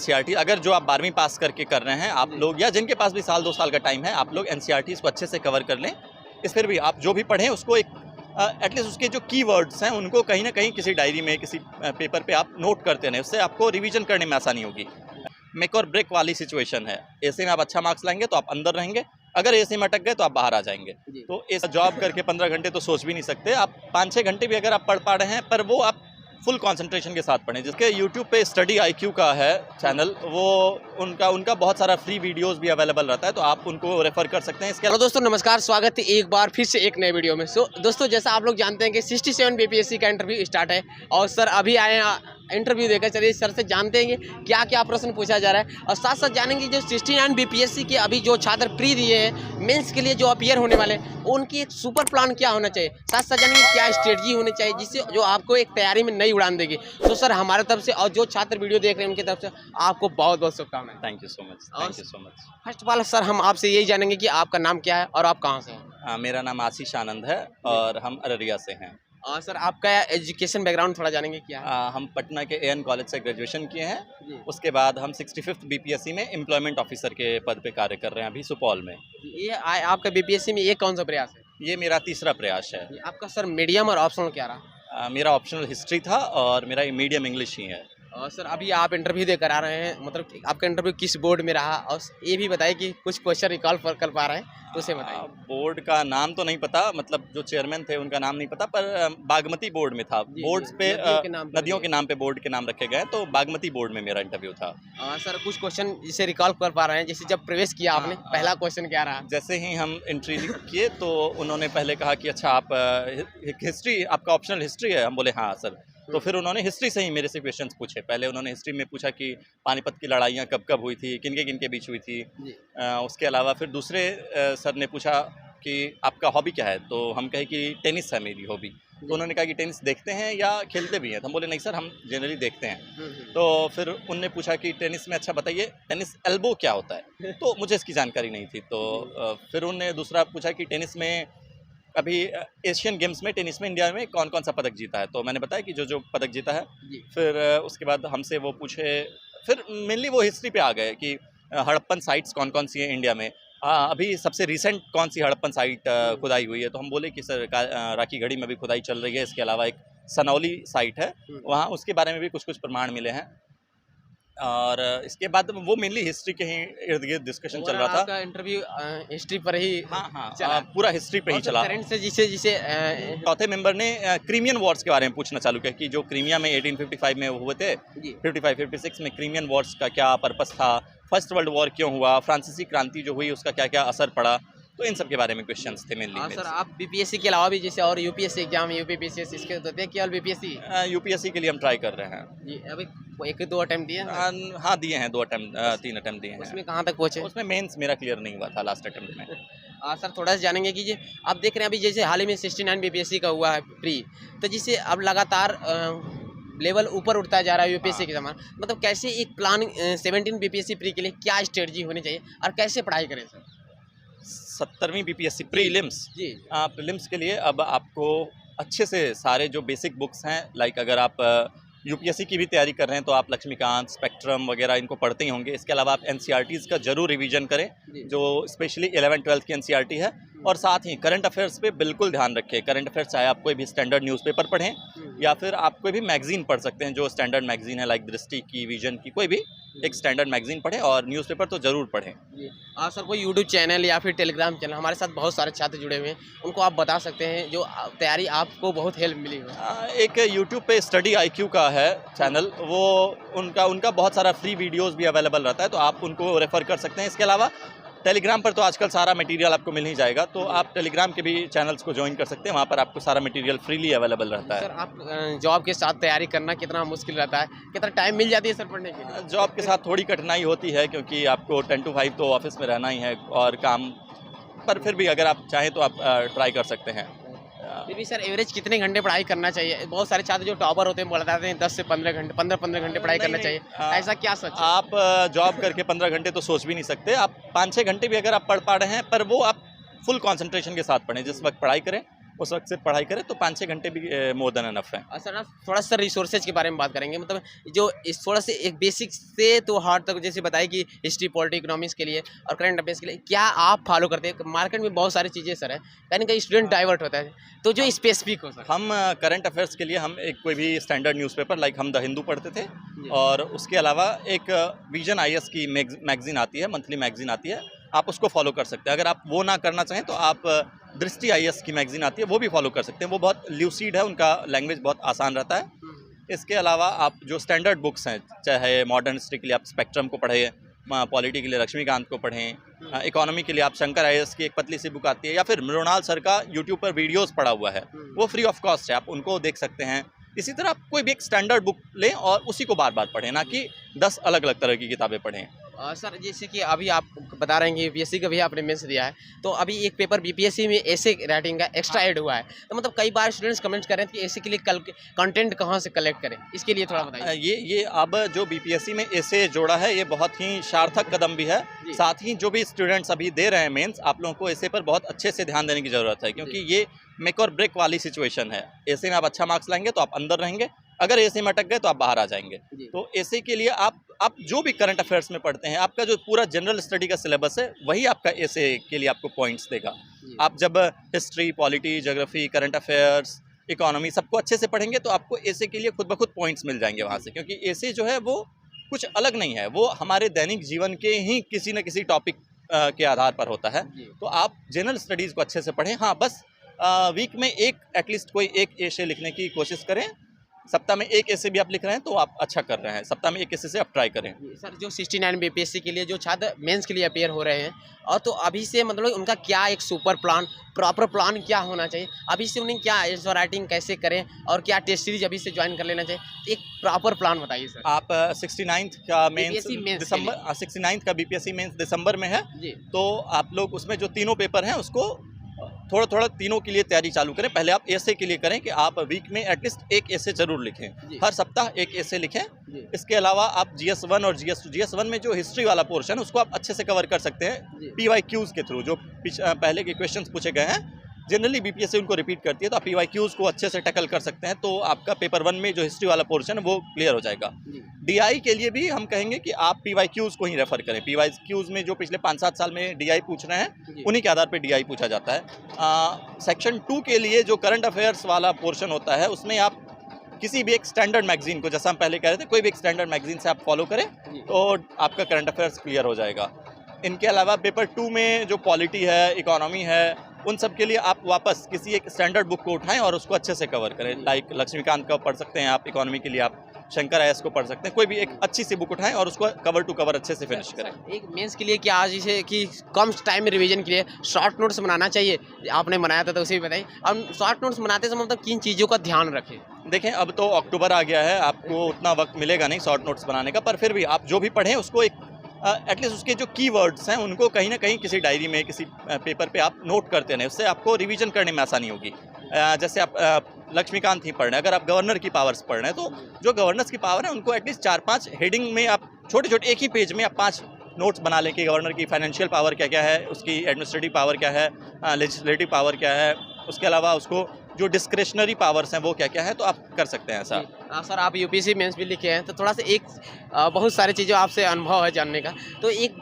NCERT अगर जो आप 12वीं पास करके कर रहे हैं आप लोग, या जिनके पास भी साल 2 साल का टाइम है, आप लोग एनसीईआरटीज़ को अच्छे से कवर कर लें। इस फिर भी आप जो भी पढ़ें उसको एक एटलीस्ट उसके जो कीवर्ड्स हैं उनको कहीं ना कहीं किसी डायरी में, किसी पेपर पे आप नोट करते रहें, उससे आपको रिवीजन करने में आसानी होगी। मेक और ब्रेक वाली सिचुएशन है। एसी में आप अच्छा मार्क्स लाएंगे तो आप अंदर रहेंगे, अगर एसी में अटक गए तो आप बाहर आ जाएंगे। तो इस जॉब करके 15 घंटे तो सोच भी नहीं सकते आप। 5-6 घंटे भी अगर आप पढ़ पा रहे हैं, पर वो आप फुल कंसंट्रेशन के साथ पढ़ें। जिसके यूट्यूब पे स्टडी आईक्यू का है चैनल, वो उनका बहुत सारा फ्री वीडियोस भी अवेलेबल रहता है, तो आप उनको रेफर कर सकते हैं। इसके हेलो दोस्तों, नमस्कार, स्वागत है एक बार फिर से एक नए वीडियो में। दोस्तों, जैसा आप लोग जानते हैं कि 67 बीपीएससी का इंटरव्यू स्टार्ट है और सर अभी आए हैं इंटरव्यू देकर। चलिए सर से जानते हैं कि क्या क्या प्रश्न पूछा जा रहा है और साथ साथ जानेंगे जो 69 बीपीएससी के अभी जो छात्र प्री दिए हैं मेंस के लिए जो अपीयर होने वाले हैं, उनकी एक सुपर प्लान क्या होना चाहिए, साथ साथ जानेंगे क्या स्ट्रेटजी होनी चाहिए जिससे जो आपको एक तैयारी में नई उड़ान देगी। तो सर हमारे तरफ से और जो छात्र वीडियो देख रहे हैं उनकी तरफ से आपको बहुत बहुत शुभकामनाएं। Thank you so much. Thank you so much. First of all sir हम आपसे यही जानेंगे कि आपका नाम क्या है और आप कहाँ से हैं। मेरा नाम आशीष आनंद है और हम अररिया से हैं। और सर आपका एजुकेशन बैकग्राउंड थोड़ा जानेंगे क्या है। हम पटना के एएन कॉलेज से ग्रेजुएशन किए हैं। उसके बाद हम 65th बीपीएससी में एम्प्लॉयमेंट ऑफिसर के पद पे कार्य कर रहे हैं अभी सुपौल में। ये आपका बीपीएससी में ये कौन सा प्रयास है। ये मेरा तीसरा प्रयास है। आपका सर मीडियम और ऑप्शनल क्या रहा। मेरा ऑप्शनल हिस्ट्री था और मेरा मीडियम इंग्लिश ही है। और सर अभी आप इंटरव्यू देकर आ रहे हैं, मतलब आपका इंटरव्यू किस बोर्ड में रहा, और ये भी बताइए कि कुछ क्वेश्चन रिकॉल कर पा रहे हैं तो उसे बताइए। बोर्ड का नाम तो नहीं पता, मतलब जो चेयरमैन थे उनका नाम नहीं पता, पर बागमती बोर्ड में था। बोर्ड्स पे नदियों के नाम पे बोर्ड के नाम रखे गए, तो बागमती बोर्ड में मेरा इंटरव्यू था। सर कुछ क्वेश्चन जिसे रिकॉल कर पा रहे हैं, जैसे जब प्रवेश किया आपने पहला क्वेश्चन क्या रहा। जैसे ही हम एंट्री किए तो उन्होंने पहले कहा कि अच्छा आप हिस्ट्री, आपका ऑप्शनल हिस्ट्री है। हम बोले हाँ सर। तो फिर उन्होंने हिस्ट्री से ही मेरे से क्वेश्चंस पूछे। पहले उन्होंने हिस्ट्री में पूछा कि पानीपत की लड़ाइयाँ कब कब हुई थी, किन के बीच हुई थी। उसके अलावा फिर दूसरे सर ने पूछा कि आपका हॉबी क्या है, तो हम कहे कि टेनिस है मेरी हॉबी। तो उन्होंने कहा कि टेनिस देखते हैं या खेलते भी हैं, तो हम बोले नहीं सर, हम जनरली देखते हैं। तो फिर उनने पूछा कि टेनिस में अच्छा बताइए टेनिस एल्बो क्या होता है, तो मुझे इसकी जानकारी नहीं थी। तो फिर उन्होंने दूसरा पूछा कि टेनिस में अभी एशियन गेम्स में टेनिस में इंडिया में कौन कौन सा पदक जीता है, तो मैंने बताया कि जो पदक जीता है। फिर उसके बाद हमसे वो पूछे, फिर मेनली वो हिस्ट्री पे आ गए कि हड़प्पन साइट्स कौन कौन सी हैं इंडिया में। अभी सबसे रिसेंट कौन सी हड़प्पन साइट खुदाई हुई है, तो हम बोले कि सर राखी गढ़ी में भी खुदाई चल रही है। इसके अलावा एक सनौली साइट है, वहाँ उसके बारे में भी कुछ प्रमाण मिले हैं। और इसके बाद वो मेनली हिस्ट्री के ही इर्द गिर्द डिस्कशन चल रहा था। आपका इंटरव्यू हिस्ट्री पर ही चला, पूरा हिस्ट्री पे ही चला। करंट से जिसे चौथे मेंबर ने क्रीमियन वॉर्स के बारे में पूछना चालू किया कि जो क्रीमिया में 1855 में हुए थे, 55-56 में क्रीमियन वॉर्स का क्या पर्पस था, फर्स्ट वर्ल्ड वॉर क्यों हुआ, फ्रांसीसी क्रांति जो हुई उसका क्या क्या असर पड़ा, तो इन सब के बारे में क्वेश्चन्स थे मेनली। सर आप बीपीएससी के अलावा भी जैसे और यूपीएससी एग्जाम, यूपीपीएससी इसके देते हैं, केवल बीपीएससी? यूपीएससी के लिए हम ट्राई कर रहे हैं जी। अभी 1-2 अटेम्प्ट दिए? हाँ दिए हैं, 3 अटेम्प्ट दिए हैं। उसमें कहाँ तक पहुँचे? उसमें मेंस मेरा क्लियर नहीं हुआ था लास्ट अटेम्प्ट में। सर थोड़ा सा जानेंगे कि जी आप देख रहे हैं अभी जैसे हाल ही में 69 बीपीएससी का हुआ है प्री, तो जिससे अब लगातार लेवल ऊपर उठता जा रहा है यूपीएससी के समान, मतलब कैसे एक प्लान 17 बीपीएससी प्री के लिए क्या स्ट्रेटजी होनी चाहिए और कैसे पढ़ाई करें सर। 70वीं बीपीएससी प्रीलिम्स जी। प्रीलिम्स के लिए अब आपको अच्छे से सारे जो बेसिक बुक्स हैं, लाइक अगर आप यूपीएससी की भी तैयारी कर रहे हैं तो आप लक्ष्मीकांत, स्पेक्ट्रम वगैरह इनको पढ़ते ही होंगे। इसके अलावा आप एनसीईआरटीज़ का जरूर रिवीजन करें, जो स्पेशली 11-12 की एनसीईआरटी है। और साथ ही करंट अफेयर्स पे बिल्कुल ध्यान रखें। करंट अफेयर्स चाहे आप कोई भी स्टैंडर्ड न्यूज़पेपर पढ़ें या फिर आप कोई भी मैगजीन पढ़ सकते हैं जो स्टैंडर्ड मैगजीन है, लाइक दृष्टि की, विजन की, कोई भी एक स्टैंडर्ड मैगजीन पढ़ें और न्यूज़पेपर तो ज़रूर पढ़ें। सर कोई यूट्यूब चैनल या फिर टेलीग्राम चैनल, हमारे साथ बहुत सारे छात्र जुड़े हुए हैं, उनको आप बता सकते हैं जो तैयारी आपको बहुत हेल्प मिली हो। एक यूट्यूब पे स्टडी आईक्यू का है चैनल, वो उनका बहुत सारा फ्री वीडियोस भी अवेलेबल रहता है, तो आप उनको रेफ़र कर सकते हैं। इसके अलावा टेलीग्राम पर तो आजकल सारा मटेरियल आपको मिल ही जाएगा, तो आप टेलीग्राम के भी चैनल्स को ज्वाइन कर सकते हैं, वहाँ पर आपको सारा मटेरियल फ्रीली अवेलेबल रहता है। सर आप जॉब के साथ तैयारी करना कितना मुश्किल रहता है, कितना टाइम मिल जाती है सर पढ़ने के लिए? जॉब के साथ थोड़ी कठिनाई होती है क्योंकि आपको 10 to 5 तो ऑफिस में रहना ही है और काम, पर फिर भी अगर आप चाहें तो आप ट्राई कर सकते हैं। फिर भी सर एवरेज कितने घंटे पढ़ाई करना चाहिए? बहुत सारे छात्र जो टॉपर होते हैं बताते हैं 10 से 15 घंटे, 15 घंटे पढ़ाई करना चाहिए, ऐसा क्या सच है? आप जॉब करके 15 घंटे तो सोच भी नहीं सकते। आप 5-6 घंटे भी अगर आप पढ़ पा रहे हैं, पर वो आप फुल कंसंट्रेशन के साथ पढ़ें। जिस वक्त पढ़ाई करें उस वक्त से पढ़ाई करें तो 5-6 घंटे भी मोर देन इनफ है। सर आप थोड़ा सा रिसोर्सेज के बारे में बात करेंगे, मतलब जो इस थोड़ा से एक बेसिक से तो हार्ड तक, जैसे बताया कि हिस्ट्री, पॉलिटी, इकोनॉमिक्स के लिए और करंट अफेयर्स के लिए क्या आप फॉलो करते हैं? मार्केट में बहुत सारी चीज़ें सर है, कहीं ना कहीं स्टूडेंट डाइवर्ट होता है, तो जो स्पेसिफिक हो सर। हम करंट अफेयर्स के लिए हम एक कोई भी स्टैंडर्ड न्यूज़पेपर लाइक हम द हिंदू पढ़ते थे, और उसके अलावा एक विजन IAS की मैगजीन आती है, मंथली मैगजीन आती है, आप उसको फॉलो कर सकते हैं। अगर आप वो ना करना चाहें तो आप दृष्टि IAS की मैगजीन आती है, वो भी फॉलो कर सकते हैं। वो बहुत ल्यूसिड है, उनका लैंग्वेज बहुत आसान रहता है। इसके अलावा आप जो स्टैंडर्ड बुक्स हैं, चाहे मॉडर्न हिस्ट्री के लिए आप स्पेक्ट्रम को पढ़ें, पॉलिटी के लिए लक्ष्मीकांत को पढ़ें, इकोनॉमी के लिए आप शंकर IAS की एक पतली सी बुक आती है, या फिर मृणाल सर का यूट्यूब पर वीडियोस पड़ा हुआ है, वो फ्री ऑफ कॉस्ट है, आप उनको देख सकते हैं। इसी तरह आप कोई भी एक स्टैंडर्ड बुक लें और उसी को बार बार पढ़ें, ना कि 10 अलग अलग तरह की किताबें पढ़ें। सर जैसे कि अभी आप बता रहे हैं कि BPSC का भी आपने मेंस दिया है, तो अभी एक पेपर BPSC में ऐसे राइटिंग का एक्स्ट्रा ऐड हुआ है, तो मतलब कई बार स्टूडेंट्स कमेंट कर रहे हैं कि ऐसे के लिए कल कंटेंट कहाँ से कलेक्ट करें, इसके लिए थोड़ा बताइए। ये अब जो BPSC में ऐसे जोड़ा है, ये बहुत ही सार्थक कदम भी है। साथ ही जो भी स्टूडेंट्स अभी दे रहे हैं मेंस, आप लोगों को ऐसे पर बहुत अच्छे से ध्यान देने की ज़रूरत है, क्योंकि ये मेक और ब्रेक वाली सिचुएशन है। ऐसे में आप अच्छा मार्क्स लाएंगे तो आप अंदर रहेंगे, अगर ऐसे में अटक गए तो आप बाहर आ जाएंगे। तो ऐसे के लिए आप जो भी करंट अफेयर्स में पढ़ते हैं, आपका जो पूरा जनरल स्टडी का सिलेबस है, वही आपका ऐसे के लिए आपको पॉइंट्स देगा। आप जब history, polity, geography, current affairs, economy सबको अच्छे से पढ़ेंगे तो आपको ऐसे के लिए खुद ब खुद पॉइंट्स मिल जाएंगे वहाँ से, क्योंकि ऐसे जो है वो कुछ अलग नहीं है, वो हमारे दैनिक जीवन के ही किसी न किसी टॉपिक के आधार पर होता है। तो आप जनरल स्टडीज़ को अच्छे से पढ़ें। हाँ, बस वीक में एटलीस्ट कोई एक ऐसे लिखने की कोशिश करें। सप्ताह में एक ऐसे भी आप लिख रहे हैं तो आप अच्छा कर रहे हैं। सप्ताह में एक ऐसे से आप ट्राई करें। सर जो 69 BPSC के लिए जो छात्र मेंस के लिए अपेयर हो रहे हैं, और तो अभी से मतलब उनका क्या एक सुपर प्लान, प्रॉपर प्लान क्या होना चाहिए, अभी से उन्हें क्या राइटिंग कैसे करें और क्या टेस्ट सीरीज अभी से ज्वाइन कर लेना चाहिए, एक प्रॉपर प्लान बताइए सर। आप 69th का मेंस दिसंबर, 69th का BPSC मेंस दिसंबर में है, तो आप लोग उसमें जो तीनों पेपर हैं उसको थोड़ा थोड़ा तीनों के लिए तैयारी चालू करें। पहले आप ऐसे के लिए करें कि आप वीक में एटलीस्ट एक ऐसे जरूर लिखें, हर सप्ताह एक ऐसे लिखें। इसके अलावा आप GS1 और GS2, GS1 में जो हिस्ट्री वाला पोर्शन है उसको आप अच्छे से कवर कर सकते हैं PYQs के थ्रू, जो पहले के क्वेश्चंस पूछे गए हैं, जनरली BPSC उनको रिपीट करती है, तो आप PYQs को अच्छे से टैकल कर सकते हैं, तो आपका पेपर 1 में जो हिस्ट्री वाला पोर्शन है वो क्लियर हो जाएगा। DI के लिए भी हम कहेंगे कि आप PYQs को ही रेफर करें। PYQs में जो पिछले 5-7 साल में DI पूछ रहे हैं, उन्हीं के आधार पर DI पूछा जाता है। सेक्शन 2 के लिए जो करंट अफेयर्स वाला पोर्शन होता है, उसमें आप किसी भी एक स्टैंडर्ड मैगजीन को, जैसा हम पहले कह रहे थे, कोई भी एक स्टैंडर्ड मैगजीन से आप फॉलो करें तो आपका करंट अफेयर्स क्लियर हो जाएगा। इनके अलावा पेपर 2 में जो पॉलिटी है, इकोनॉमी है, उन सब के लिए आप वापस किसी एक स्टैंडर्ड बुक को उठाएं और उसको अच्छे से कवर करें। लाइक लक्ष्मीकांत का पढ़ सकते हैं आप, इकोनॉमी के लिए आप शंकर IAS को पढ़ सकते हैं। कोई भी एक अच्छी सी बुक उठाएं और उसको कवर टू कवर अच्छे से फिनिश करें। एक मेंस के लिए क्या आज जैसे कि कम टाइम में रिवीजन के लिए शॉर्ट नोट्स बनाना चाहिए, आपने बनाया था तो उसे भी बताइए। अब शॉर्ट नोट्स बनाते समय मतलब किन चीज़ों का ध्यान रखें? देखें, अब तो अक्टूबर आ गया है, आपको उतना वक्त मिलेगा नहीं शॉर्ट नोट्स बनाने का, पर फिर भी आप जो भी पढ़ें उसको एक एटलीस्ट उसके जो कीवर्ड्स हैं उनको कहीं ना कहीं किसी डायरी में, किसी पेपर पे आप नोट करते रहें, उससे आपको रिवीजन करने में आसानी होगी। जैसे आप लक्ष्मीकांत ही पढ़ रहे हैं, अगर आप गवर्नर की पावर्स पढ़ रहे हैं तो जो गवर्नर्स की पावर है उनको एटलीस्ट 4-5 हेडिंग में आप छोटे छोटे एक ही पेज में आप 5 नोट्स बना लें कि गवर्नर की फाइनेंशियल पावर क्या क्या है, उसकी एडमिनिस्ट्रेटिव पावर क्या है, लेजिस्लेटिव पावर क्या है, उसके अलावा उसको जो डिस्क्रिशनरी पावर्स हैं वो क्या क्या है, तो आप कर सकते हैं ऐसा। सर आप UPSC मेंस भी लिखे हैं, तो थोड़ा सा एक बहुत सारी चीज़ें आपसे अनुभव है जानने का, तो एक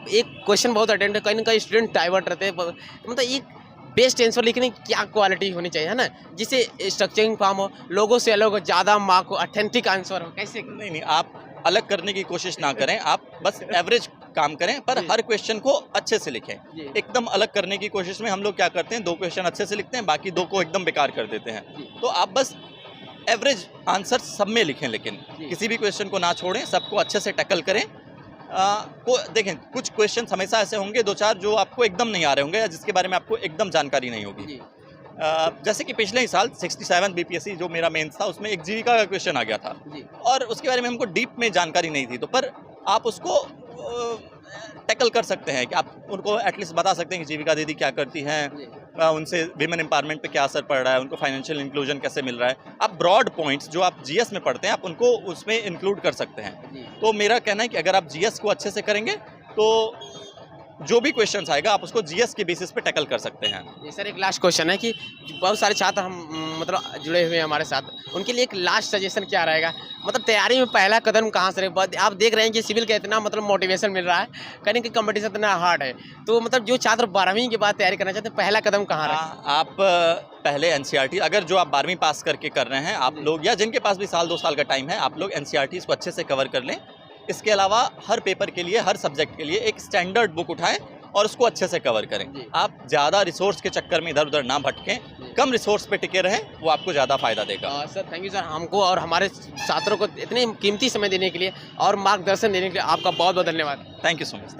क्वेश्चन बहुत अटेंड है, कहीं ना कहीं स्टूडेंट डाइवर्ट रहते हैं, मतलब एक बेस्ट आंसर लिखने की क्या क्वालिटी होनी चाहिए, है ना, जिससे स्ट्रक्चरिंग फॉर्म हो, लोगों से अलग हो, ज़्यादा मार्क हो, ऑथेंटिक आंसर हो, कैसे? नहीं, आप अलग करने की कोशिश ना करें, आप बस एवरेज काम करें, पर हर क्वेश्चन को अच्छे से लिखें। एकदम अलग करने की कोशिश में हम लोग क्या करते हैं, 2 क्वेश्चन अच्छे से लिखते हैं, बाकी 2 को एकदम बेकार कर देते हैं। तो आप बस एवरेज आंसर सब में लिखें, लेकिन किसी भी क्वेश्चन को ना छोड़ें, सबको अच्छे से टैकल करें। देखें, कुछ क्वेश्चन हमेशा ऐसे होंगे 2-4 जो आपको एकदम नहीं आ रहे होंगे या जिसके बारे में आपको एकदम जानकारी नहीं होगी। जैसे कि पिछले ही साल 67 BPSC जो मेरा मेंस था, उसमें एक जीविका का क्वेश्चन आ गया था और उसके बारे में हमको डीप में जानकारी नहीं थी, तो पर आप उसको टैकल कर सकते हैं कि आप उनको एटलीस्ट बता सकते हैं कि जीविका दीदी क्या करती हैं, उनसे विमेन एम्पावरमेंट पे क्या असर पड़ रहा है, उनको फाइनेंशियल इंक्लूजन कैसे मिल रहा है। आप ब्रॉड पॉइंट्स जो आप GS में पढ़ते हैं, आप उनको उसमें इंक्लूड कर सकते हैं। तो मेरा कहना है कि अगर आप GS को अच्छे से करेंगे तो जो भी क्वेश्चन आएगा आप उसको जीएस के बेसिस पे टैकल कर सकते हैं। ये सर एक लास्ट क्वेश्चन है कि बहुत सारे छात्र हम मतलब जुड़े हुए हैं हमारे साथ, उनके लिए एक लास्ट सजेशन क्या रहेगा? मतलब तैयारी में पहला कदम कहाँ से रहे? आप देख रहे हैं कि सिविल का इतना मतलब मोटिवेशन मिल रहा है, कहीं कि कंपटीशन इतना हार्ड है, तो मतलब जो छात्र 12वीं के बाद तैयारी करना चाहते हैं पहला कदम कहाँ रहे? आप पहले एनसीईआरटी, अगर जो आप 12वीं पास करके कर रहे हैं आप लोग, या जिनके पास भी साल 2 साल का टाइम है, आप लोग एनसीईआरटी को अच्छे से कवर कर लें। इसके अलावा हर पेपर के लिए, हर सब्जेक्ट के लिए एक स्टैंडर्ड बुक उठाएं और उसको अच्छे से कवर करें। आप ज़्यादा रिसोर्स के चक्कर में इधर उधर ना भटकें, कम रिसोर्स पे टिके रहें, वो आपको ज़्यादा फायदा देगा। सर थैंक यू सर, हमको और हमारे छात्रों को इतने कीमती समय देने के लिए और मार्गदर्शन देने के लिए आपका बहुत बहुत धन्यवाद। Thank you so much.